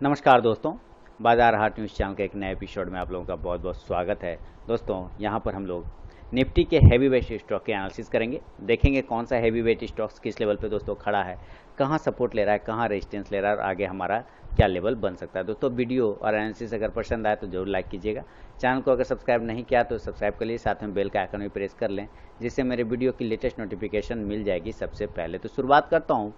नमस्कार दोस्तों, बाजार हाट न्यूज़ चैनल के एक नए एपिसोड में आप लोगों का बहुत बहुत स्वागत है। दोस्तों, यहाँ पर हम लोग निफ्टी के हैवी वेट स्टॉक के एनालिसिस करेंगे। देखेंगे कौन सा हैवी वेट स्टॉक्स किस लेवल पे दोस्तों खड़ा है, कहाँ सपोर्ट ले रहा है, कहाँ रेजिस्टेंस ले रहा है और आगे हमारा क्या लेवल बन सकता है। दोस्तों, वीडियो और एनालिसिस अगर पसंद आए तो जरूर लाइक कीजिएगा। चैनल को अगर सब्सक्राइब नहीं किया तो सब्सक्राइब कर लीजिए, साथ में बेल का आइकन भी प्रेस कर लें, जिससे मेरे वीडियो की लेटेस्ट नोटिफिकेशन मिल जाएगी सबसे पहले। तो शुरुआत करता हूँ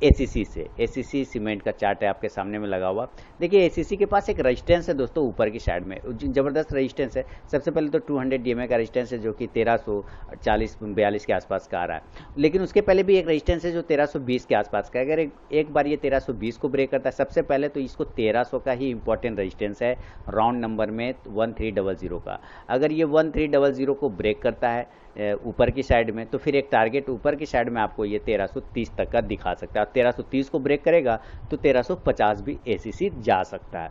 एसीसी से। एसीसी सीमेंट का चार्ट है आपके सामने में लगा हुआ। देखिए, एसीसी के पास एक रेजिस्टेंस है दोस्तों, ऊपर की साइड में जबरदस्त रेजिस्टेंस है। सबसे पहले तो 200 डीएमए का रेजिस्टेंस है जो कि 1340-42 के आसपास का आ रहा है, लेकिन उसके पहले भी एक रेजिस्टेंस है जो 1320 के आसपास का है। अगर एक बार ये 1320 को ब्रेक करता है, सबसे पहले तो इसको 1300 का ही इंपॉर्टेंट रेजिस्टेंस है राउंड नंबर में 1300 का। अगर ये 1300 को ब्रेक करता है ऊपर की साइड में, तो फिर एक टारगेट ऊपर की साइड में आपको ये 1330 तक का दिखा सकता है। 1330 को ब्रेक करेगा तो 1350 भी एसीसी जा सकता है।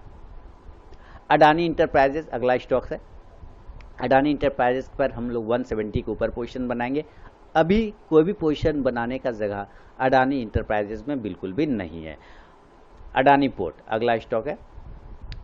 अडानी इंटरप्राइजेस अगला स्टॉक है। अडानी इंटरप्राइजेस पर हम लोग 170 के ऊपर पोजीशन बनाएंगे। अभी कोई भी पोजीशन बनाने का जगह अडानी इंटरप्राइजेस में बिल्कुल भी नहीं है। अडानी पोर्ट अगला स्टॉक है।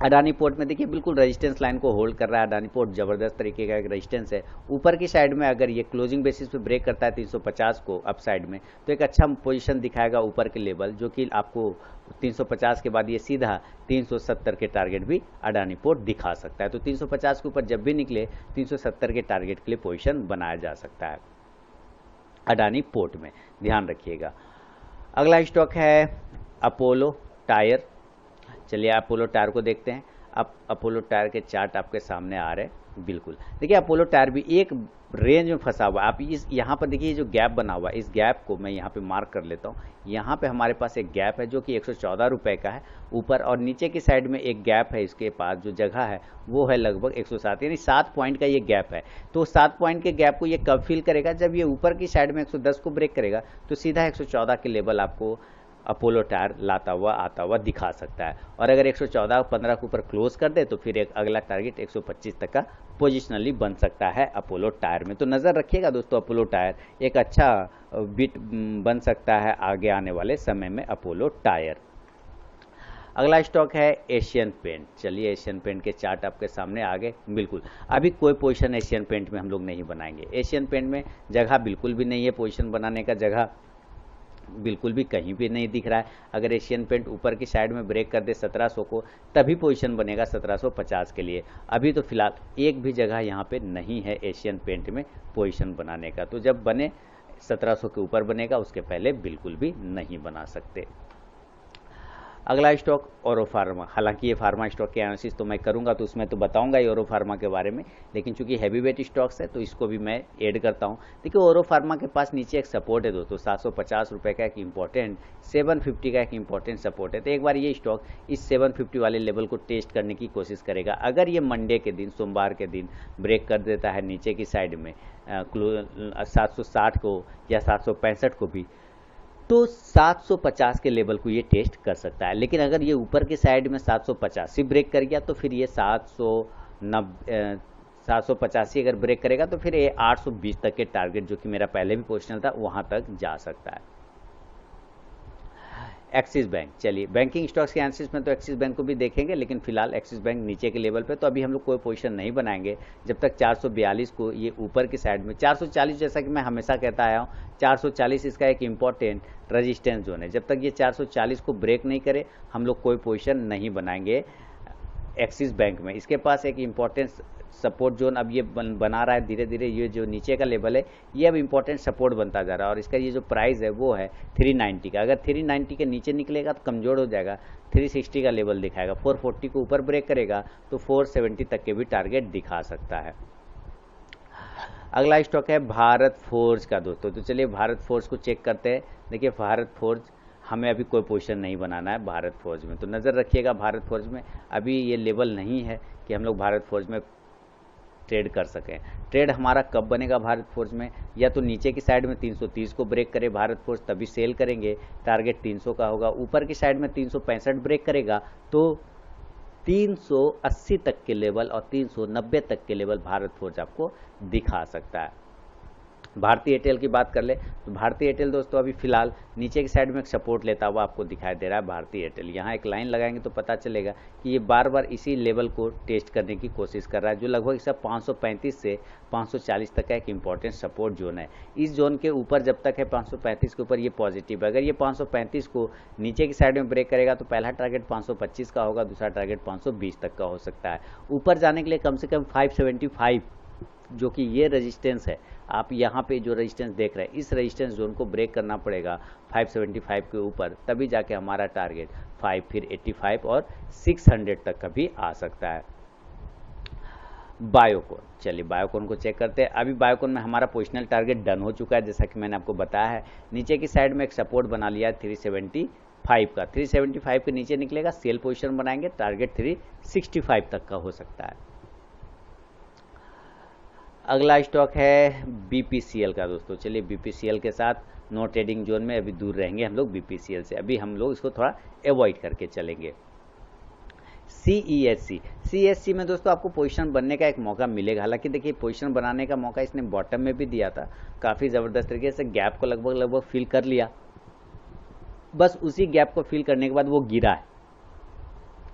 अडानी पोर्ट में देखिए बिल्कुल रेजिस्टेंस लाइन को होल्ड कर रहा है। अडानी पोर्ट जबरदस्त तरीके का एक रेजिस्टेंस है। ऊपर की साइड में अगर ये क्लोजिंग बेसिस पे ब्रेक करता है 350 को अप साइड में, तो एक अच्छा पोजीशन दिखाएगा ऊपर के लेवल, जो कि आपको 350 के बाद ये सीधा 370 के टारगेट भी अडानी पोर्ट दिखा सकता है। तो 350 के ऊपर जब भी निकले 370 के टारगेट के लिए पोजीशन बनाया जा सकता है अडानी पोर्ट में, ध्यान रखिएगा। अगला स्टॉक है अपोलो टायर। चलिए अपोलो टायर को देखते हैं। अब अपोलो टायर के चार्ट आपके सामने आ रहे हैं। बिल्कुल देखिए, अपोलो टायर भी एक रेंज में फंसा हुआ है। आप इस यहाँ पर देखिए जो गैप बना हुआ है, इस गैप को मैं यहाँ पे मार्क कर लेता हूँ। यहाँ पे हमारे पास एक गैप है जो कि 114 रुपये का है ऊपर, और नीचे की साइड में एक गैप है। इसके पास जो जगह है वो है लगभग 107, यानी 7 पॉइंट का ये गैप है। तो 7 पॉइंट के गैप को ये कब फिल करेगा? जब ये ऊपर की साइड में 110 को ब्रेक करेगा, तो सीधा 114 के लेवल आपको अपोलो टायर लाता हुआ आता हुआ दिखा सकता है। और अगर 114.15 के ऊपर क्लोज कर दे तो फिर एक अगला टारगेट 125 तक का पोजिशनली बन सकता है अपोलो टायर में। तो नज़र रखिएगा दोस्तों, अपोलो टायर एक अच्छा बिट बन सकता है आगे आने वाले समय में अपोलो टायर। अगला स्टॉक है एशियन पेंट। चलिए एशियन पेंट के चार्ट आपके सामने आ गए। बिल्कुल अभी कोई पोजीशन एशियन पेंट में हम लोग नहीं बनाएंगे। एशियन पेंट में जगह बिल्कुल भी नहीं है, पोजीशन बनाने का जगह बिल्कुल भी कहीं भी नहीं दिख रहा है। अगर एशियन पेंट ऊपर की साइड में ब्रेक कर दे 1700 को, तभी पोजीशन बनेगा 1750 के लिए। अभी तो फिलहाल एक भी जगह यहाँ पे नहीं है एशियन पेंट में पोजीशन बनाने का। तो जब बने 1700 के ऊपर बनेगा, उसके पहले बिल्कुल भी नहीं बना सकते। अगला स्टॉक ओरो फार्मा। हालांकि ये फार्मा स्टॉक के एनालिसिस तो मैं करूंगा तो उसमें तो बताऊंगा ही ओरो फार्मा के बारे में, लेकिन चूंकि हैवी वेट स्टॉक्स है तो इसको भी मैं ऐड करता हूं। देखिए ओरो फार्मा के पास नीचे एक सपोर्ट है दोस्तों, 750 रुपये का एक इंपॉर्टेंट, 750 का एक इंपॉर्टेंट सपोर्ट है। तो एक बार ये स्टॉक इस 750 वाले लेवल को टेस्ट करने की कोशिश करेगा। अगर ये मंडे के दिन, सोमवार के दिन ब्रेक कर देता है नीचे की साइड में 760 को या 765 को भी, तो 750 के लेवल को ये टेस्ट कर सकता है। लेकिन अगर ये ऊपर की साइड में 785 ब्रेक कर गया तो फिर ये 785 अगर ब्रेक करेगा तो फिर ये 820 तक के टारगेट, जो कि मेरा पहले भी पोजिशन था, वहां तक जा सकता है। Axis bank. चलिए बैंकिंग स्टॉक्स के एनालिसिस में तो एक्सिस बैंक को भी देखेंगे, लेकिन फिलहाल एक्सिस बैंक नीचे के लेवल पे, तो अभी हम लोग कोई पोजीशन नहीं बनाएंगे जब तक 442 को ये ऊपर की साइड में 440, जैसा कि मैं हमेशा कहता आया हूँ, 440 इसका एक इंपॉर्टेंट रेजिस्टेंस जोन है। जब तक ये 440 को ब्रेक नहीं करे हम लोग कोई पोजीशन नहीं बनाएंगे एक्सिस बैंक में। इसके पास एक इंपॉर्टेंट सपोर्ट जोन अब ये बना रहा है धीरे धीरे। ये जो नीचे का लेवल है ये अब इंपॉर्टेंट सपोर्ट बनता जा रहा है, और इसका ये जो प्राइस है वो है 390 का। अगर 390 के नीचे निकलेगा तो कमजोर हो जाएगा, 360 का लेवल दिखाएगा। 440 को ऊपर ब्रेक करेगा तो 470 तक के भी टारगेट दिखा सकता है। अगला स्टॉक है भारत फोर्ज का दोस्तों। तो चलिए भारत फोर्ज को चेक करते हैं। देखिए भारत फोर्ज, हमें अभी कोई पोजीशन नहीं बनाना है भारत फोर्ज में, तो नज़र रखिएगा भारत फोर्ज में। अभी ये लेवल नहीं है कि हम लोग भारत फोर्ज में ट्रेड कर सकें। ट्रेड हमारा कब बनेगा भारत फोर्ज में? या तो नीचे की साइड में 330 को ब्रेक करे भारत फोर्ज, तभी सेल करेंगे, टारगेट 300 का होगा। ऊपर की साइड में 365 ब्रेक करेगा तो 380 तक के लेवल और 390 तक के लेवल भारत फोर्ज आपको दिखा सकता है। भारतीय एयरटेल की बात कर ले तो भारतीय एयरटेल दोस्तों अभी फिलहाल नीचे की साइड में एक सपोर्ट लेता हुआ आपको दिखाई दे रहा है भारतीय एयरटेल। यहाँ एक लाइन लगाएंगे तो पता चलेगा कि ये बार बार इसी लेवल को टेस्ट करने की कोशिश कर रहा है, जो लगभग इसका 535 से 540 तक का एक इंपॉर्टेंट सपोर्ट जोन है। इस जोन के ऊपर जब तक है 535 के ऊपर ये पॉजिटिव है। अगर ये 535 को नीचे की साइड में ब्रेक करेगा तो पहला टारगेट 525 का होगा, दूसरा टारगेट 520 तक का हो सकता है। ऊपर जाने के लिए कम से कम 575 जो कि ये रेजिस्टेंस है, आप यहाँ पे जो रेजिस्टेंस देख रहे हैं इस रेजिस्टेंस जोन को ब्रेक करना पड़ेगा 575 के ऊपर, तभी जाके हमारा टारगेट 5 फिर 85 और 600 तक का भी आ सकता है। बायोकॉन, चलिए बायोकॉन को चेक करते हैं। अभी बायोकॉन में हमारा पोजिशनल टारगेट डन हो चुका है, जैसा कि मैंने आपको बताया है। नीचे की साइड में एक सपोर्ट बना लिया है 375 का, 375 के नीचे निकलेगा सेल पोजिशन बनाएंगे, टारगेट 365 तक का हो सकता है। अगला स्टॉक है बीपीसीएल का दोस्तों। चलिए बीपीसीएल के साथ नो ट्रेडिंग जोन में अभी दूर रहेंगे हम लोग बीपीसीएल से, अभी हम लोग इसको थोड़ा अवॉइड करके चलेंगे। सीईएससी में दोस्तों आपको पोजीशन बनने का एक मौका मिलेगा। हालांकि देखिए पोजीशन बनाने का मौका इसने बॉटम में भी दिया था, काफ़ी ज़बरदस्त तरीके से गैप को लगभग फिल कर लिया, बस उसी गैप को फिल करने के बाद वो गिरा है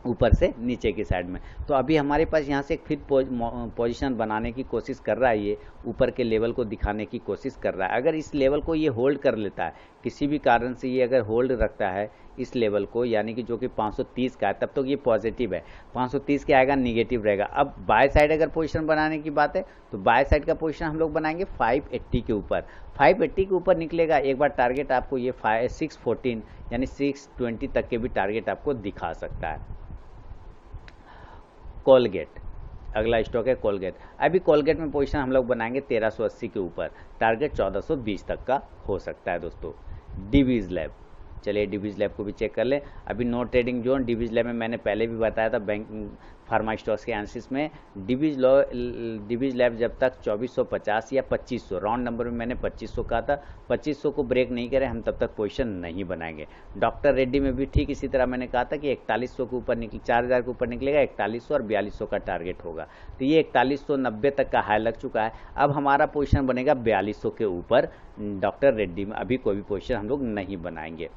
ऊपर से नीचे की साइड में। तो अभी हमारे पास यहाँ से एक फिर पोजीशन बनाने की कोशिश कर रहा है, ये ऊपर के लेवल को दिखाने की कोशिश कर रहा है। अगर इस लेवल को ये होल्ड कर लेता है, किसी भी कारण से ये अगर होल्ड रखता है इस लेवल को, यानी कि जो कि 530 का है, तब तो ये पॉजिटिव है। 530 के आएगा निगेटिव रहेगा। अब बाय साइड अगर पोजीशन बनाने की बात है तो बाय साइड का पोजीशन हम लोग बनाएंगे 580 के ऊपर। 580 के ऊपर निकलेगा एक बार टारगेट आपको ये 614 यानी 620 तक के भी टारगेट आपको दिखा सकता है। कोलगेट, अगला स्टॉक है कोलगेट। अभी कोलगेट में पोजीशन हम लोग बनाएंगे 1380 के ऊपर, टारगेट 1420 तक का हो सकता है दोस्तों। डिवीज लैब, चलिए डिवीज लैब को भी चेक कर लें। अभी no trading zone Divi's lab में मैंने पहले भी बताया था बैंक फार्मा स्टॉक्स के एनालिसिस में। डिवीज लैब जब तक 2450 या 2500, राउंड नंबर में मैंने 2500 कहा था, 2500 को ब्रेक नहीं करें हम तब तक पोजीशन नहीं बनाएंगे। डॉक्टर रेड्डी में भी ठीक इसी तरह मैंने कहा था कि 4100 के ऊपर 4000 के ऊपर निकलेगा, 4100 और 4200 का टारगेट होगा। तो ये 4190 तक का हाई लग चुका है। अब हमारा पोजीशन बनेगा 4200 के ऊपर डॉक्टर रेड्डी में। अभी कोई भी पोजीशन हम लोग नहीं बनाएंगे।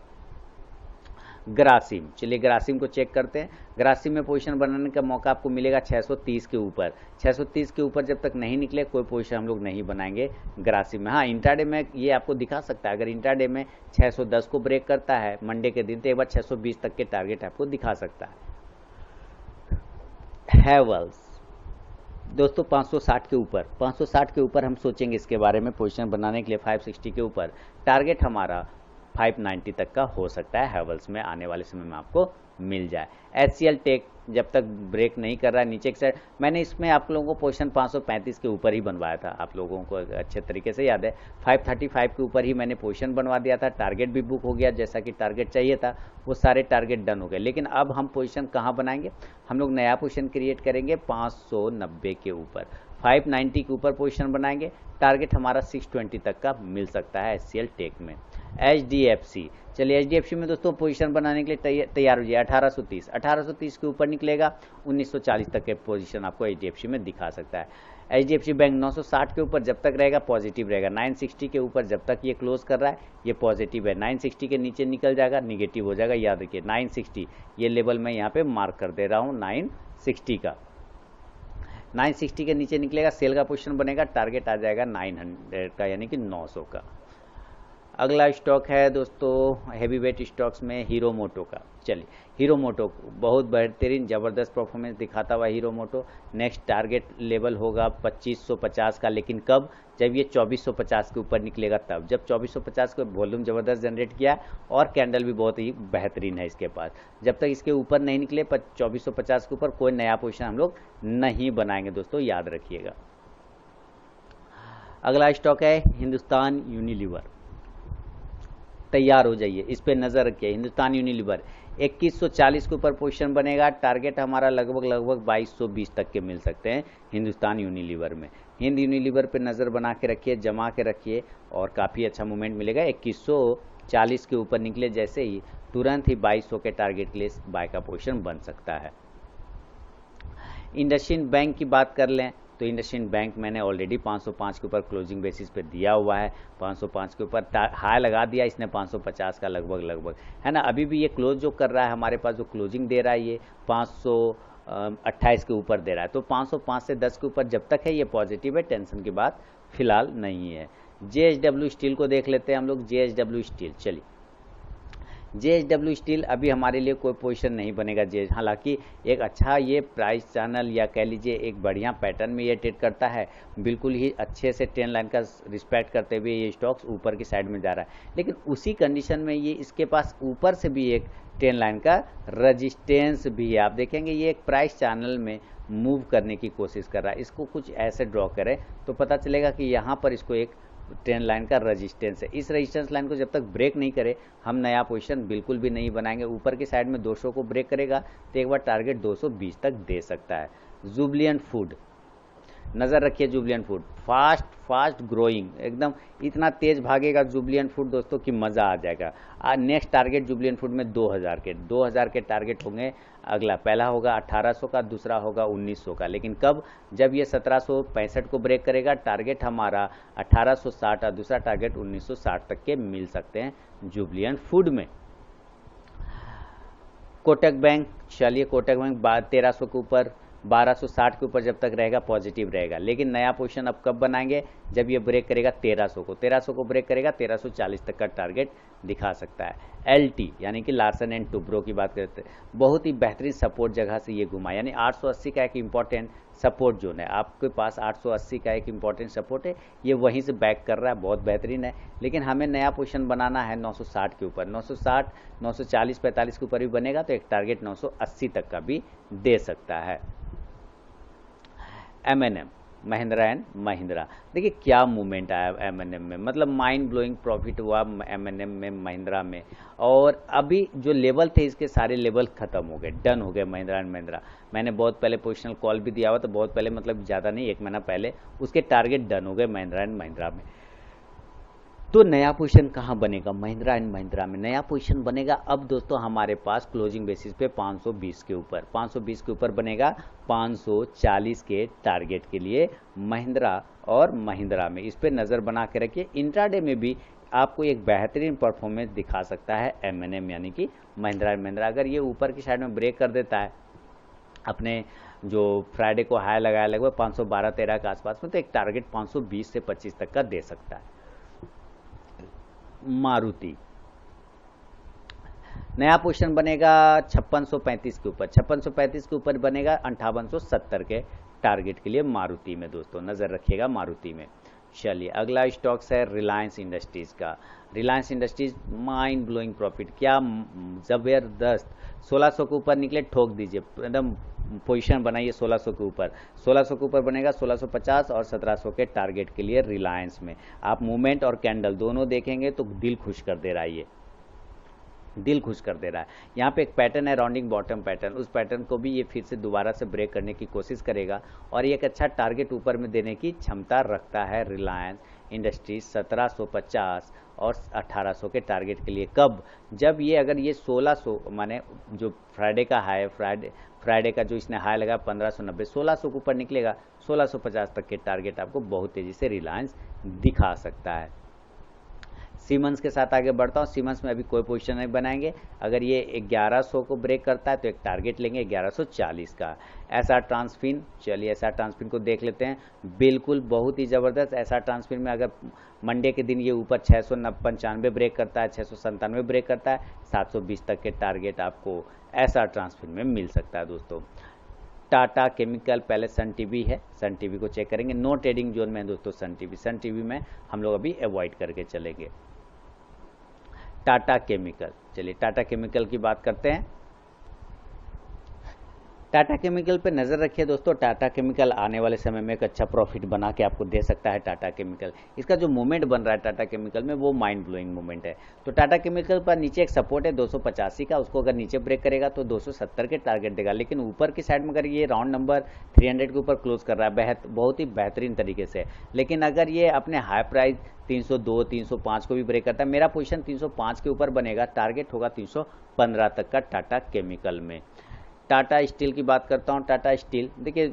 ग्रासिम, चलिए ग्रासिम को चेक करते हैं। ग्रासिम में पोजीशन बनाने का मौका आपको मिलेगा 630 के ऊपर। 630 के ऊपर जब तक नहीं निकले कोई पोजीशन हम लोग नहीं बनाएंगे ग्रासिम में। हाँ, इंट्राडे में ये आपको दिखा सकता है, अगर इंट्राडे में 610 को ब्रेक करता है मंडे के दिन तो एक बार 620 तक के टारगेट आपको दिखा सकता है। हैवेल्स दोस्तों 560 के ऊपर, 560 के ऊपर हम सोचेंगे इसके बारे में पोजीशन बनाने के लिए। 560 के ऊपर टारगेट हमारा 590 तक का हो सकता है, हैवेल्स में आने वाले समय में आपको मिल जाए। HCL टेक जब तक ब्रेक नहीं कर रहा है नीचे की साइड, मैंने इसमें आप लोगों को पोजीशन 535 के ऊपर ही बनवाया था, आप लोगों को अच्छे तरीके से याद है। 535 के ऊपर ही मैंने पोजीशन बनवा दिया था, टारगेट भी बुक हो गया, जैसा कि टारगेट चाहिए था वो सारे टारगेट डन हो गए। लेकिन अब हम पोजीशन कहाँ बनाएंगे, हम लोग नया पोजीशन क्रिएट करेंगे 590 के ऊपर, 590 के ऊपर पोजीशन बनाएंगे, टारगेट हमारा 620 तक का मिल सकता है HCL टेक में। HDFC, चलिए HDFC में दोस्तों पोजीशन बनाने के लिए तैयार हो जाए। 1830 के ऊपर निकलेगा, 1940 तक के पोजीशन आपको HDFC में दिखा सकता है। HDFC बैंक 960 के ऊपर जब तक रहेगा पॉजिटिव रहेगा। 960 के ऊपर जब तक ये क्लोज कर रहा है ये पॉजिटिव है। 960 के नीचे निकल जाएगा निगेटिव हो जाएगा, याद रखिए 960 ये लेवल मैं यहाँ पे मार्क कर दे रहा हूँ 960 का। 960 के नीचे निकलेगा सेल का पोजीशन बनेगा, टारगेट आ जाएगा 900 का यानी कि 900 का। अगला स्टॉक है दोस्तों हैवी वेट स्टॉक्स में हीरो मोटो का। चलिए हीरो मोटो बहुत बेहतरीन ज़बरदस्त परफॉर्मेंस दिखाता हुआ हीरो मोटो। नेक्स्ट टारगेट लेवल होगा 2550 का, लेकिन कब, जब ये 2450 के ऊपर निकलेगा तब। जब 2450 को वॉल्यूम ज़बरदस्त जनरेट किया और कैंडल भी बहुत ही बेहतरीन है इसके पास। जब तक इसके ऊपर नहीं निकले 2450 के ऊपर कोई नया पोजीशन हम लोग नहीं बनाएंगे दोस्तों, याद रखिएगा। अगला स्टॉक है हिंदुस्तान यूनिलीवर। तैयार हो जाइए, इस पे नज़र रखिए। हिंदुस्तान यूनिलीवर 2140 के ऊपर पोजीशन बनेगा, टारगेट हमारा लगभग 2220 तक के मिल सकते हैं हिंदुस्तान यूनिलीवर में। हिंद यूनिलीवर पे नज़र बना के रखिए, जमा के रखिए और काफ़ी अच्छा मूवमेंट मिलेगा। 2140 के ऊपर निकले जैसे ही तुरंत ही 2200 के टारगेट के लिए बाय का पोजीशन बन सकता है। इंडसइंड बैंक की बात कर लें तो इंडसइंड बैंक मैंने ऑलरेडी 505 के ऊपर क्लोजिंग बेसिस पे दिया हुआ है, 505 के ऊपर हाई लगा दिया इसने 550 का लगभग है ना। अभी भी ये क्लोज जो कर रहा है हमारे पास, जो क्लोजिंग दे रहा है ये 528 के ऊपर दे रहा है। तो 505 से 10 के ऊपर जब तक है ये पॉजिटिव है, टेंशन की बात फिलहाल नहीं है। JSW स्टील को देख लेते हैं हम लोग। JSW स्टील, चलिए JSW स्टील अभी हमारे लिए कोई पोजीशन नहीं बनेगा। हालांकि एक अच्छा ये प्राइस चैनल या कह लीजिए एक बढ़िया पैटर्न में ये ट्रेड करता है, बिल्कुल ही अच्छे से ट्रेंड लाइन का रिस्पेक्ट करते हुए ये स्टॉक्स ऊपर की साइड में जा रहा है। लेकिन उसी कंडीशन में ये इसके पास ऊपर से भी एक ट्रेंड लाइन का रजिस्टेंस भी है। आप देखेंगे ये एक प्राइस चैनल में मूव करने की कोशिश कर रहा है। इसको कुछ ऐसे ड्रॉ करें तो पता चलेगा कि यहाँ पर इसको एक ट्रेंड लाइन का रेजिस्टेंस है। इस रेजिस्टेंस लाइन को जब तक ब्रेक नहीं करे हम नया पोजीशन बिल्कुल भी नहीं बनाएंगे। ऊपर की साइड में 200 को ब्रेक करेगा तो एक बार टारगेट 220 तक दे सकता है। जुबलिएंट फूड, नज़र रखिए जुबलिएंट फूड, फास्ट ग्रोइंग, एकदम इतना तेज भागेगा जुबलिएंट फूड दोस्तों कि मज़ा आ जाएगा। नेक्स्ट टारगेट जुबलिएंट फूड में 2000 के टारगेट होंगे। अगला पहला होगा 1800 का, दूसरा होगा 1900 का। लेकिन कब? जब ये 1765 को ब्रेक करेगा, टारगेट हमारा 1860 और दूसरा टारगेट 1960 तक के मिल सकते हैं जुबलिएंट फूड में। कोटक बैंक, चलिए कोटक बैंक 1300 के ऊपर, 1260 के ऊपर जब तक रहेगा पॉजिटिव रहेगा। लेकिन नया पोजीशन अब कब बनाएंगे? जब ये ब्रेक करेगा 1300 को ब्रेक करेगा 1340 तक का टारगेट दिखा सकता है। LT यानी कि लार्सन एंड टुब्रो की बात करते हैं, बहुत ही बेहतरीन सपोर्ट जगह से ये घुमा, यानी 880 का एक इंपॉर्टेंट सपोर्ट जोन है। आपके पास 880 का एक इंपॉर्टेंट सपोर्ट है, ये वहीं से बैक कर रहा है, बहुत बेहतरीन है। लेकिन हमें नया पोजीशन बनाना है 960 के ऊपर, 960, 940, 45 के ऊपर भी बनेगा तो एक टारगेट 980 तक का भी दे सकता है। M&M, महिंद्रा एंड महिंद्रा, देखिए क्या मूवमेंट आया M&M में, मतलब माइंड ब्लोइंग प्रॉफिट हुआ M&M में, महिंद्रा में। और अभी जो लेवल थे इसके सारे लेवल खत्म हो गए, डन हो गए महिंद्रा एंड महिंद्रा। मैंने बहुत पहले पोजिशनल कॉल भी दिया हुआ, तो बहुत पहले मतलब ज़्यादा नहीं, 1 महीना पहले उसके टारगेट डन हो गए महिंद्रा एंड महिंद्रा में। तो नया पोजीशन कहाँ बनेगा? महिंद्रा एंड महिंद्रा में नया पोजीशन बनेगा अब दोस्तों हमारे पास क्लोजिंग बेसिस पे 520 के ऊपर, 520 के ऊपर बनेगा 540 के टारगेट के लिए महिंद्रा और महिंद्रा में। इस पे नज़र बना के रखिए। इंट्राडे में भी आपको एक बेहतरीन परफॉर्मेंस दिखा सकता है M&M यानी कि महिंद्रा एंड महिंद्रा। अगर ये ऊपर की साइड में ब्रेक कर देता है अपने जो फ्राइडे को हाई लगाया लगभग 512-13 के आसपास में, तो एक टारगेट 520 से 25 तक का दे सकता है। मारुति, नया पोजीशन बनेगा 5635 के ऊपर, 5635 के ऊपर बनेगा 5870 के टारगेट के लिए मारुति में दोस्तों, नज़र रखिएगा मारुति में। चलिए अगला स्टॉक्स है रिलायंस इंडस्ट्रीज़ का। Reliance industries mind blowing profit, क्या ज़बरदस्त, 1600 के ऊपर निकले ठोक दीजिए, एकदम पोजीशन बनाइए 1600 के ऊपर, 1600 के ऊपर बनेगा 1650 और 1700 के टारगेट के लिए रिलायंस में। आप मूवमेंट और कैंडल दोनों देखेंगे तो दिल खुश कर दे रहा है, ये दिल खुश कर दे रहा है। यहाँ पे एक पैटर्न है राउंडिंग बॉटम पैटर्न, उस पैटर्न को भी ये फिर से दोबारा से ब्रेक करने की कोशिश करेगा और ये एक अच्छा टारगेट ऊपर में देने की क्षमता रखता है रिलायंस इंडस्ट्रीज 1750 और 1800 के टारगेट के लिए। कब? जब ये अगर ये 1600 माने जो फ्राइडे का हाई, फ्राइडे का जो इसने हाई लगा 1590, 1600 के ऊपर निकलेगा 1650 तक के टारगेट आपको बहुत तेज़ी से रिलायंस दिखा सकता है। सीमेंस के साथ आगे बढ़ता हूँ। सीमेंस में अभी कोई पोजीशन नहीं बनाएंगे। अगर ये 1100 को ब्रेक करता है तो एक टारगेट लेंगे 1140 का। एसआर ट्रांसफिन, चलिए एसआर ट्रांसफिन को देख लेते हैं। बिल्कुल बहुत ही ज़बरदस्त एसआर ट्रांसफिन में अगर मंडे के दिन ये ऊपर 695 ब्रेक करता है, 697 ब्रेक करता है, 720 तक के टारगेट आपको एसआर ट्रांसफिन में मिल सकता है दोस्तों। टाटा केमिकल, पहले सन टीवी है, सन टीवी को चेक करेंगे। नो ट्रेडिंग जोन में है दोस्तों सन टीवी में हम लोग अभी अवॉइड करके चलेंगे। टाटा केमिकल, चलिए टाटा केमिकल की बात करते हैं। टाटा केमिकल पे नज़र रखिए दोस्तों। टाटा केमिकल आने वाले समय में एक अच्छा प्रॉफिट बना के आपको दे सकता है। टाटा केमिकल, इसका जो मूवमेंट बन रहा है टाटा केमिकल में वो माइंड ब्लोइंग मूवमेंट है। तो टाटा केमिकल पर नीचे एक सपोर्ट है 285 का, उसको अगर नीचे ब्रेक करेगा तो 270 के टारगेट देगा। लेकिन ऊपर की साइड में अगर ये राउंड नंबर 300 के ऊपर क्लोज कर रहा है बहुत ही बेहतरीन तरीके से। लेकिन अगर ये अपने हाई प्राइस 302, 305 को भी ब्रेक करता है, मेरा पोजीशन 305 के ऊपर बनेगा, टारगेट होगा 315 तक का टाटा केमिकल में। टाटा स्टील की बात करता हूँ। टाटा स्टील देखिए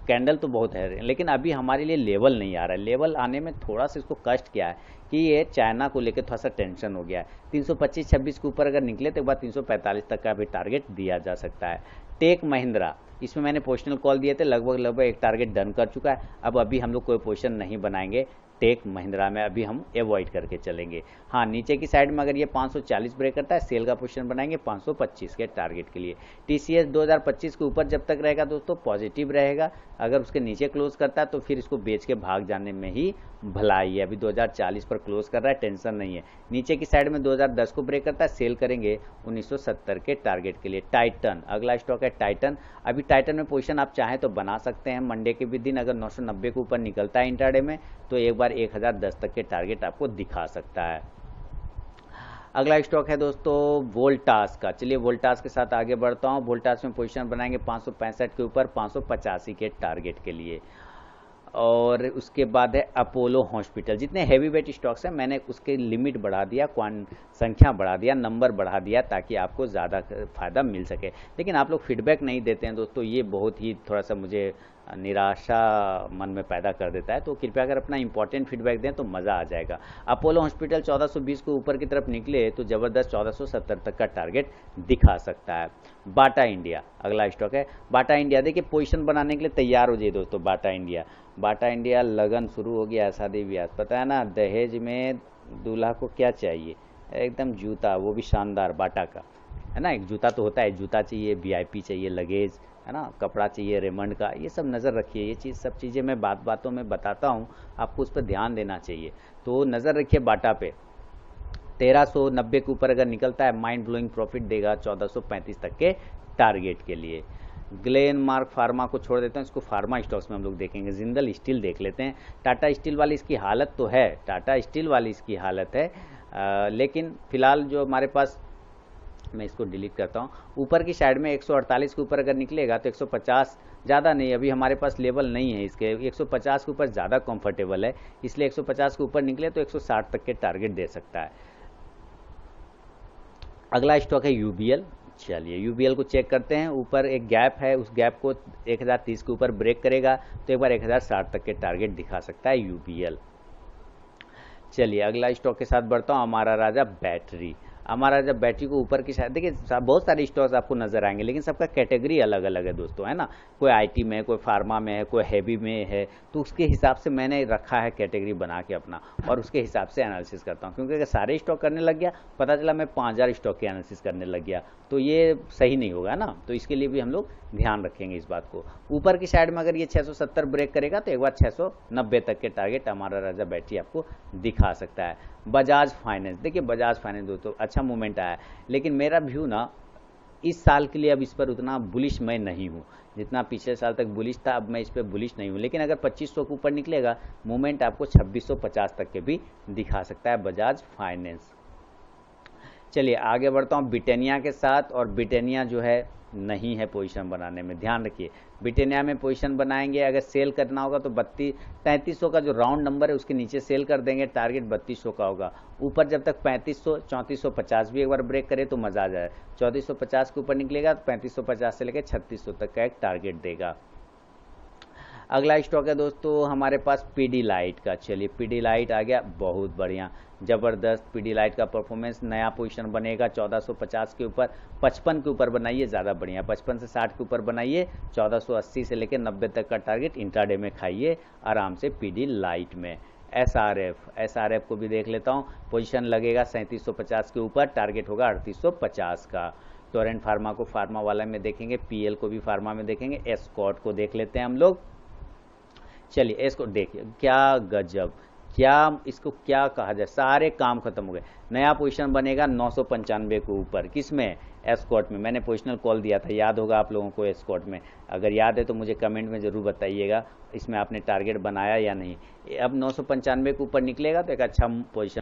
कैंडल तो बहुत है, लेकिन अभी हमारे लिए लेवल नहीं आ रहा है। लेवल आने में थोड़ा सा इसको कष्ट क्या है कि ये चाइना को लेकर थोड़ा सा टेंशन हो गया है। 325-26 के ऊपर अगर निकले तो एक बार 345 तक का भी टारगेट दिया जा सकता है। टेक महिंद्रा, इसमें मैंने पोजिशनल कॉल दिए थे, लगभग एक टारगेट डन कर चुका है। अब अभी हम लोग कोई पोजीशन नहीं बनाएंगे टेक महिंद्रा में, अभी हम एवॉइड करके चलेंगे। हाँ, नीचे की साइड में अगर ये 540 ब्रेक करता है, सेल का पोजीशन बनाएंगे 525 के टारगेट के लिए। टीसीएस 2025 के ऊपर जब तक रहेगा दोस्तों पॉजिटिव रहेगा, अगर उसके नीचे क्लोज करता है तो फिर इसको बेच के भाग जाने में ही भलाई है। अभी 2040 पर क्लोज कर रहा है, टेंशन नहीं है। नीचे की साइड में 2010 को ब्रेक करता है, सेल करेंगे 1970 के टारगेट के लिए। टाइटन, अगला स्टॉक है टाइटन। अभी टाइटन में पोजीशन आप चाहें तो बना सकते हैं मंडे के भी दिन, अगर 990 के ऊपर निकलता है इंट्राडे में तो एक बार 1010 तक के टारगेट आपको दिखा सकता है। अगला स्टॉक है दोस्तों वोल्टास का। चलिए वोल्टास के साथ आगे बढ़ता हूँ। वोल्टास में पोजीशन बनाएंगे 565 के ऊपर 585 के टारगेट के लिए। और उसके बाद है अपोलो हॉस्पिटल। जितने हैवी वेट स्टॉक्स हैं मैंने उसके लिमिट बढ़ा दिया, संख्या बढ़ा दिया, नंबर बढ़ा दिया ताकि आपको ज़्यादा फ़ायदा मिल सके। लेकिन आप लोग फीडबैक नहीं देते हैं दोस्तों, ये बहुत ही थोड़ा सा मुझे निराशा मन में पैदा कर देता है। तो कृपया अगर अपना इंपॉर्टेंट फीडबैक दें तो मज़ा आ जाएगा। अपोलो हॉस्पिटल 1420 को ऊपर की तरफ निकले तो ज़बरदस्त 1470 तक का टारगेट दिखा सकता है। बाटा इंडिया अगला स्टॉक है। बाटा इंडिया देखिए पोजीशन बनाने के लिए तैयार हो जाइए दोस्तों। बाटा इंडिया लगन शुरू हो गया शादी ब्याह, पता है ना, दहेज में दूल्हा को क्या चाहिए, एकदम जूता, वो भी शानदार बाटा का, है ना। एक जूता तो होता है, जूता चाहिए, वीआईपी चाहिए, लगेज, है ना, कपड़ा चाहिए रेमंड का, ये सब नज़र रखिए। ये सब चीज़ें मैं बातों में बताता हूँ, आपको उस पर ध्यान देना चाहिए। तो नज़र रखिए बाटा पे। 1390 के ऊपर अगर निकलता है माइंड ब्लोइंग प्रॉफिट देगा 1435 तक के टारगेट के लिए। ग्लेनमार्क फार्मा को छोड़ देते हैं, इसको फार्मा स्टॉक्स में हम लोग देखेंगे। जिंदल स्टील देख लेते हैं। टाटा स्टील वाली इसकी हालत तो है, लेकिन फिलहाल जो हमारे पास, मैं इसको डिलीट करता हूँ। ऊपर की साइड में 148 के ऊपर अगर निकलेगा तो 150, ज़्यादा नहीं, अभी हमारे पास लेवल नहीं है इसके, 150 के ऊपर ज़्यादा कंफर्टेबल है, इसलिए 150 के ऊपर निकले तो 160 तक के टारगेट दे सकता है। अगला स्टॉक है यूबीएल। चलिए यूबीएल को चेक करते हैं। ऊपर एक गैप है, उस गैप को 1030 के ऊपर ब्रेक करेगा तो एक बार 1060 तक के टारगेट दिखा सकता है यूबीएल। चलिए अगला स्टॉक के साथ बढ़ता हूँ। हमारा राजा बैटरी। हमारा जब बैटरी को ऊपर की साइड, देखिए बहुत सारे स्टॉक्स आपको नजर आएंगे, लेकिन सबका कैटेगरी अलग अलग है दोस्तों, है ना। कोई आईटी में है, कोई फार्मा में है, कोई हैवी में है, तो उसके हिसाब से मैंने रखा है कैटेगरी बना के अपना, और उसके हिसाब से एनालिसिस करता हूँ। क्योंकि अगर सारे स्टॉक करने लग गया, पता चला मैं 5000 स्टॉक की एनालिसिस करने लग गया, तो ये सही नहीं होगा ना। तो इसके लिए भी हम लोग ध्यान रखेंगे इस बात को। ऊपर की साइड में अगर ये 670 ब्रेक करेगा तो एक बार 690 तक के टारगेट हमारा राजा बैटरी आपको दिखा सकता है। बजाज फाइनेंस, देखिए बजाज फाइनेंस दोस्तों अच्छा मूवमेंट आया है, लेकिन मेरा व्यू ना इस साल के लिए अब इस पर उतना बुलिश मैं नहीं हूँ जितना पिछले साल तक बुलिश था। अब मैं इस पर बुलिश नहीं हूँ, लेकिन अगर 2500 के ऊपर निकलेगा मूवमेंट आपको 2650 तक के भी दिखा सकता है बजाज फाइनेंस। चलिए आगे बढ़ता हूँ ब्रिटानिया के साथ, और ब्रिटानिया जो है नहीं है पोजीशन बनाने में, ध्यान रखिए। ब्रिटानिया में पोजीशन बनाएंगे, अगर सेल करना होगा तो 3300 का जो राउंड नंबर है उसके नीचे सेल कर देंगे, टारगेट 3200 का होगा। ऊपर जब तक 3500 3450 भी एक बार ब्रेक करे तो मजा आ जाए। 3450 के ऊपर निकलेगा तो 3550 से लेकर 3600 तक का एक टारगेट देगा। अगला स्टॉक है दोस्तों हमारे पास पीडीलाइट का। चलिए पीडीलाइट आ गया, बहुत बढ़िया, ज़बरदस्त पीडीलाइट का परफॉर्मेंस। नया पोजीशन बनेगा 1450 के ऊपर, 55 के ऊपर बनाइए, ज़्यादा बढ़िया, 55 से 60 के ऊपर बनाइए, 1480 से लेकर 90 तक का टारगेट इंट्राडे में खाइए आराम से पीडीलाइट में। एसआरएफ को भी देख लेता हूँ, पोजीशन लगेगा 3750 के ऊपर, टारगेट होगा 3850 का। टोरेंट फार्मा को फार्मा वाला में देखेंगे, पीएल को भी फार्मा में देखेंगे, एस्कॉर्ट को देख लेते हैं हम लोग। चलिए इसको देखिए, क्या गजब, क्या इसको क्या कहा जाए, सारे काम खत्म हो गए। नया पोजीशन बनेगा 995 के ऊपर, किसमें, एस्कॉर्ट में। मैंने पोजिशनल कॉल दिया था, याद होगा आप लोगों को एस्कॉर्ट में, अगर याद है तो मुझे कमेंट में ज़रूर बताइएगा इसमें आपने टारगेट बनाया या नहीं। अब 995 के ऊपर निकलेगा तो एक अच्छा पोजीशन,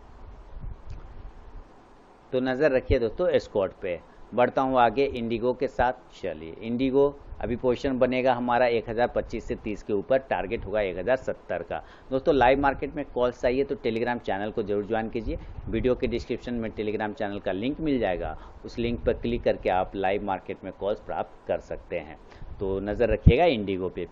तो नज़र रखिए दोस्तों एस्कॉर्ट पे। बढ़ता हूँ आगे इंडिगो के साथ। चलिए इंडिगो अभी पोजीशन बनेगा हमारा 1025 से 30 के ऊपर, टारगेट होगा 1070 का। दोस्तों लाइव मार्केट में कॉल्स चाहिए तो टेलीग्राम चैनल को जरूर ज्वाइन कीजिए। वीडियो के डिस्क्रिप्शन में टेलीग्राम चैनल का लिंक मिल जाएगा, उस लिंक पर क्लिक करके आप लाइव मार्केट में कॉल्स प्राप्त कर सकते हैं। तो नज़र रखिएगा इंडिगो पे।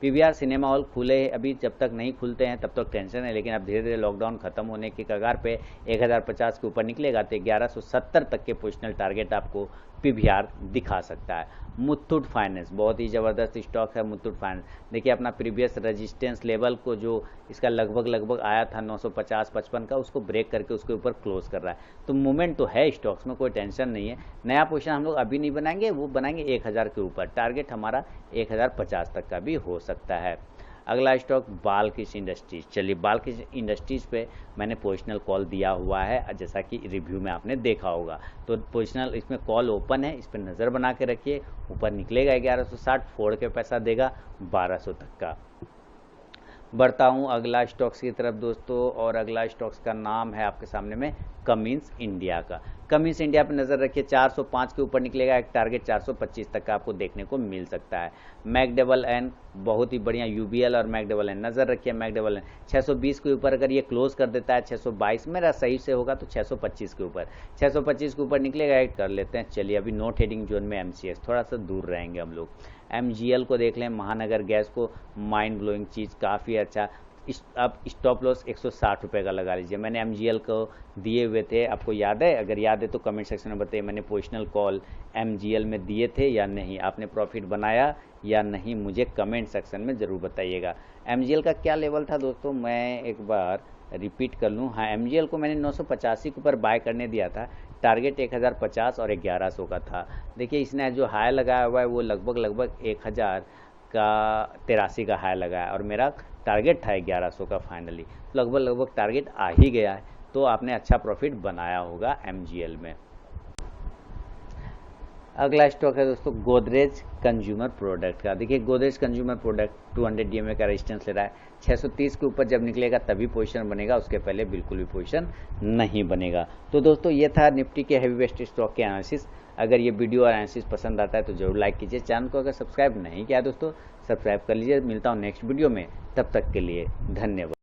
पीवीआर सिनेमा हॉल खुले अभी, जब तक नहीं खुलते हैं तब तक टेंशन है, लेकिन अब धीरे धीरे लॉकडाउन खत्म होने की कगार पे 1050 के ऊपर निकलेगा तो 1170 तक के पोजिशनल टारगेट आपको पीवीआर दिखा सकता है। मुथूट फाइनेंस बहुत ही ज़बरदस्त स्टॉक है। मुथूट फाइनेंस देखिए अपना प्रीवियस रेजिस्टेंस लेवल को जो इसका लगभग आया था 950-55 का, उसको ब्रेक करके उसके ऊपर क्लोज कर रहा है। तो मूवमेंट तो है स्टॉक्स में, कोई टेंशन नहीं है। नया पोजीशन हम लोग अभी नहीं बनाएंगे, वो बनाएंगे 1000 के ऊपर। टारगेट हमारा 1050 तक का भी हो सकता है। अगला स्टॉक बाल्किश इंडस्ट्रीज। चलिए बाल्किश इंडस्ट्रीज पे मैंने पोजिशनल कॉल दिया हुआ है, जैसा कि रिव्यू में आपने देखा होगा। तो पोजिशनल इसमें कॉल ओपन है, इस पर नज़र बना के रखिए। ऊपर निकलेगा 1160, फोड़ के पैसा देगा 1200 तक का। बढ़ता हूँ अगला स्टॉक्स की तरफ दोस्तों, और अगला स्टॉक्स का नाम है आपके सामने में कमिंस इंडिया का। कमिंस इंडिया पे नज़र रखिए, 405 के ऊपर निकलेगा, एक टारगेट 425 तक का आपको देखने को मिल सकता है। मैकडबल बहुत ही बढ़िया यूबीएल और मैकडबल नज़र रखिए। मैकडबल 620 के ऊपर अगर ये क्लोज कर देता है, 622 मेरा सही से होगा तो 625 के ऊपर, 625 के ऊपर निकलेगा, एक कर लेते हैं। चलिए अभी नो ट्रेडिंग जोन में एमसीएक्स, थोड़ा सा दूर रहेंगे हम लोग। एमजीएल को देख लें, महानगर गैस को, माइंड ब्लोइंग चीज़, काफ़ी अच्छा। अब स्टॉप लॉस 160 रुपये का लगा लीजिए। मैंने एमजीएल को दिए हुए थे, आपको याद है? अगर याद है तो कमेंट सेक्शन में बताइए मैंने पोजिशनल कॉल एमजीएल में दिए थे या नहीं, आपने प्रॉफिट बनाया या नहीं, मुझे कमेंट सेक्शन में ज़रूर बताइएगा। एमजीएल का क्या लेवल था दोस्तों, मैं एक बार रिपीट कर लूँ। हाँ, एमजीएल को मैंने 985 के ऊपर बाय करने दिया था, टारगेट 1050 और 1100 का था। देखिए इसने जो हाई लगाया हुआ है वो लगभग 1083 का हाई लगाया, और मेरा टारगेट था 1100 का फाइनली, लगभग टारगेट आ ही गया है। तो आपने अच्छा प्रॉफिट बनाया होगा एमजीएल में। अगला स्टॉक है दोस्तों गोदरेज कंज्यूमर प्रोडक्ट का। देखिए गोदरेज कंज्यूमर प्रोडक्ट 200 DMA का रेजिस्टेंस ले रहा है। 630 के ऊपर जब निकलेगा तभी पोजीशन बनेगा, उसके पहले बिल्कुल भी पोजीशन नहीं बनेगा। तो दोस्तों ये था निफ्टी के हैवी वेट स्टॉक के एनालिसिस। अगर ये वीडियो और एनालिसिस पसंद आता है तो जरूर लाइक कीजिए। चैनल को अगर सब्सक्राइब नहीं किया दोस्तों सब्सक्राइब कर लीजिए। मिलता हूँ नेक्स्ट वीडियो में, तब तक के लिए धन्यवाद।